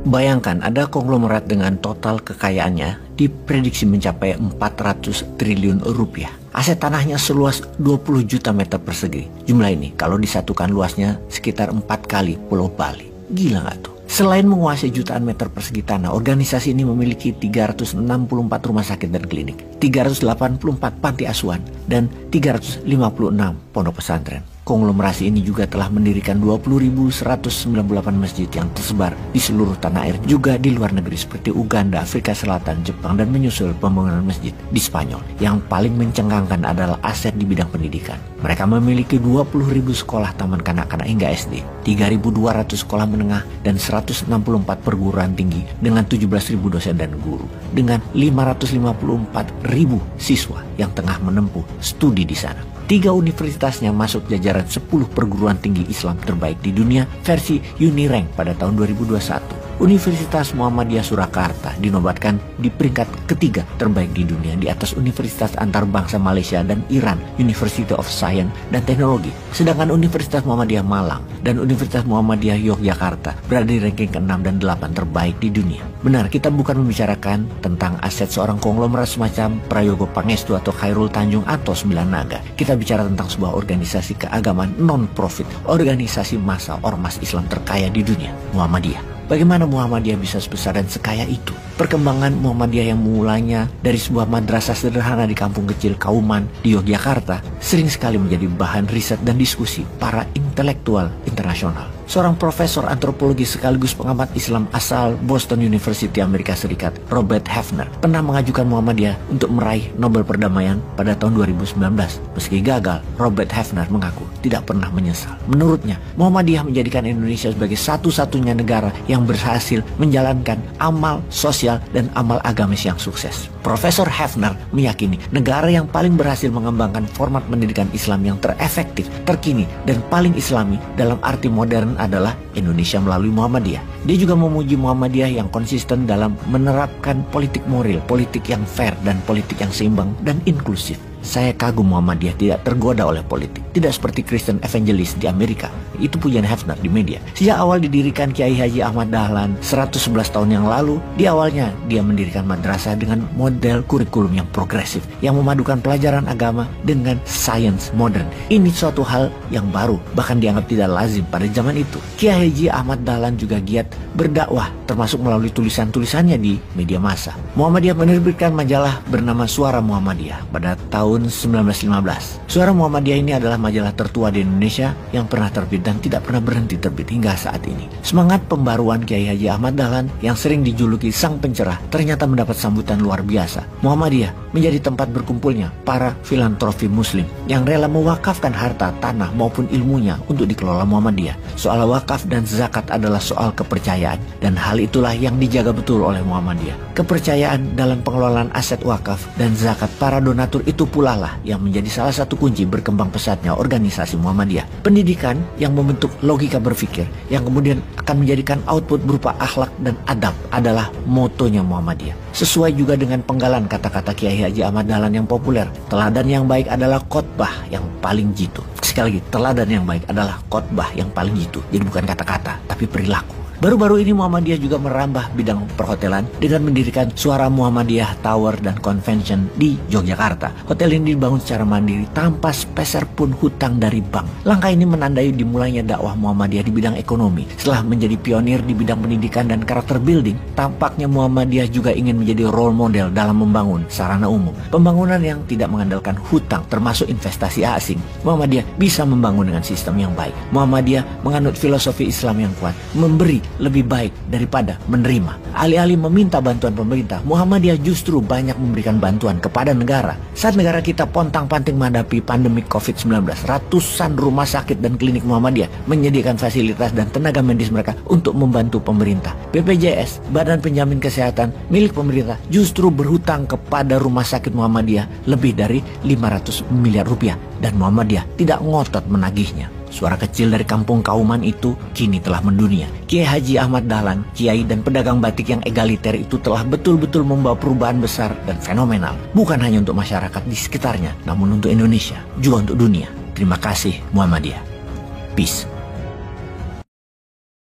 Bayangkan ada konglomerat dengan total kekayaannya diprediksi mencapai 400 triliun rupiah. Aset tanahnya seluas 20 juta meter persegi. Jumlah ini kalau disatukan luasnya sekitar 4 kali Pulau Bali. Gila nggak tuh? Selain menguasai jutaan meter persegi tanah, organisasi ini memiliki 364 rumah sakit dan klinik, 384 panti asuhan, dan 356 pondok pesantren. Konglomerasi ini juga telah mendirikan 20.198 masjid yang tersebar di seluruh tanah air, juga di luar negeri seperti Uganda, Afrika Selatan, Jepang, dan menyusul pembangunan masjid di Spanyol. Yang paling mencengangkan adalah aset di bidang pendidikan. Mereka memiliki 20.000 sekolah taman kanak-kanak hingga SD, 3.200 sekolah menengah, dan 164 perguruan tinggi dengan 17.000 dosen dan guru, dengan 554.000 siswa yang tengah menempuh studi di sana. 3 universitasnya masuk jajaran 10 perguruan tinggi Islam terbaik di dunia versi Unirank pada tahun 2021. Universitas Muhammadiyah Surakarta dinobatkan di peringkat ketiga terbaik di dunia di atas Universitas Antarbangsa Malaysia dan Iran, University of Science dan Teknologi. Sedangkan Universitas Muhammadiyah Malang dan Universitas Muhammadiyah Yogyakarta berada di ranking ke-6 dan 8 terbaik di dunia. Benar, kita bukan membicarakan tentang aset seorang konglomerat semacam Prayogo Pangestu atau Khairul Tanjung atau Sembilan Naga. Kita bicara tentang sebuah organisasi keagamaan non-profit, organisasi massa ormas Islam terkaya di dunia, Muhammadiyah. Bagaimana Muhammadiyah bisa sebesar dan sekaya itu? Perkembangan Muhammadiyah yang mulanya dari sebuah madrasah sederhana di kampung kecil Kauman di Yogyakarta sering sekali menjadi bahan riset dan diskusi para intelektual internasional. Seorang profesor antropologi sekaligus pengamat Islam asal Boston University Amerika Serikat, Robert Hefner, pernah mengajukan Muhammadiyah untuk meraih Nobel Perdamaian pada tahun 2019. Meski gagal, Robert Hefner mengaku tidak pernah menyesal. Menurutnya, Muhammadiyah menjadikan Indonesia sebagai satu-satunya negara yang berhasil menjalankan amal sosial dan amal agamis yang sukses. Profesor Hefner meyakini negara yang paling berhasil mengembangkan format pendidikan Islam yang terefektif, terkini, dan paling islami dalam arti modern adalah Indonesia melalui Muhammadiyah. Dia juga memuji Muhammadiyah yang konsisten dalam menerapkan politik moral, politik yang fair, dan politik yang seimbang dan inklusif. Saya kagum Muhammadiyah tidak tergoda oleh politik. Tidak seperti Kristen Evangelist di Amerika. Itu pujian Hefner di media. Sejak awal didirikan Kiai Haji Ahmad Dahlan 111 tahun yang lalu, di awalnya dia mendirikan madrasah dengan model kurikulum yang progresif, yang memadukan pelajaran agama dengan sains modern. Ini suatu hal yang baru, bahkan dianggap tidak lazim pada zaman itu. Kiai Haji Ahmad Dahlan juga giat berdakwah, termasuk melalui tulisan-tulisannya di media massa. Muhammadiyah menerbitkan majalah bernama Suara Muhammadiyah pada tahun 1915. Suara Muhammadiyah ini adalah majalah tertua di Indonesia yang pernah terbit dan tidak pernah berhenti terbit hingga saat ini. Semangat pembaruan Kiai Haji Ahmad Dahlan yang sering dijuluki sang pencerah ternyata mendapat sambutan luar biasa. Muhammadiyah menjadi tempat berkumpulnya para filantropi muslim yang rela mewakafkan harta, tanah maupun ilmunya untuk dikelola Muhammadiyah. Soal wakaf dan zakat adalah soal kepercayaan, dan hal itulah yang dijaga betul oleh Muhammadiyah. Kepercayaan dalam pengelolaan aset wakaf dan zakat para donatur itu pula lah yang menjadi salah satu kunci berkembang pesatnya organisasi Muhammadiyah. Pendidikan yang membentuk logika berpikir yang kemudian akan menjadikan output berupa akhlak dan adab adalah motonya Muhammadiyah. Sesuai juga dengan penggalan kata-kata Kiai Haji Ahmad Dahlan yang populer, teladan yang baik adalah khotbah yang paling jitu. Sekali lagi, teladan yang baik adalah khotbah yang paling jitu. Jadi bukan kata-kata, tapi perilaku. Baru-baru ini Muhammadiyah juga merambah bidang perhotelan dengan mendirikan Suara Muhammadiyah Tower dan Convention di Yogyakarta. Hotel ini dibangun secara mandiri tanpa sepeser pun hutang dari bank. Langkah ini menandai dimulainya dakwah Muhammadiyah di bidang ekonomi. Setelah menjadi pionir di bidang pendidikan dan karakter building, tampaknya Muhammadiyah juga ingin menjadi role model dalam membangun sarana umum. Pembangunan yang tidak mengandalkan hutang termasuk investasi asing. Muhammadiyah bisa membangun dengan sistem yang baik. Muhammadiyah menganut filosofi Islam yang kuat, memberi lebih baik daripada menerima. Alih-alih meminta bantuan pemerintah, Muhammadiyah justru banyak memberikan bantuan kepada negara. Saat negara kita pontang-panting menghadapi pandemi COVID-19, ratusan rumah sakit dan klinik Muhammadiyah menyediakan fasilitas dan tenaga medis mereka untuk membantu pemerintah. BPJS, Badan Penjamin Kesehatan milik pemerintah, justru berhutang kepada rumah sakit Muhammadiyah lebih dari 500 miliar rupiah dan Muhammadiyah tidak ngotot menagihnya. Suara kecil dari kampung Kauman itu kini telah mendunia. Kiai Haji Ahmad Dahlan, kiai dan pedagang batik yang egaliter itu telah betul-betul membawa perubahan besar dan fenomenal. Bukan hanya untuk masyarakat di sekitarnya, namun untuk Indonesia, juga untuk dunia. Terima kasih Muhammadiyah. Peace.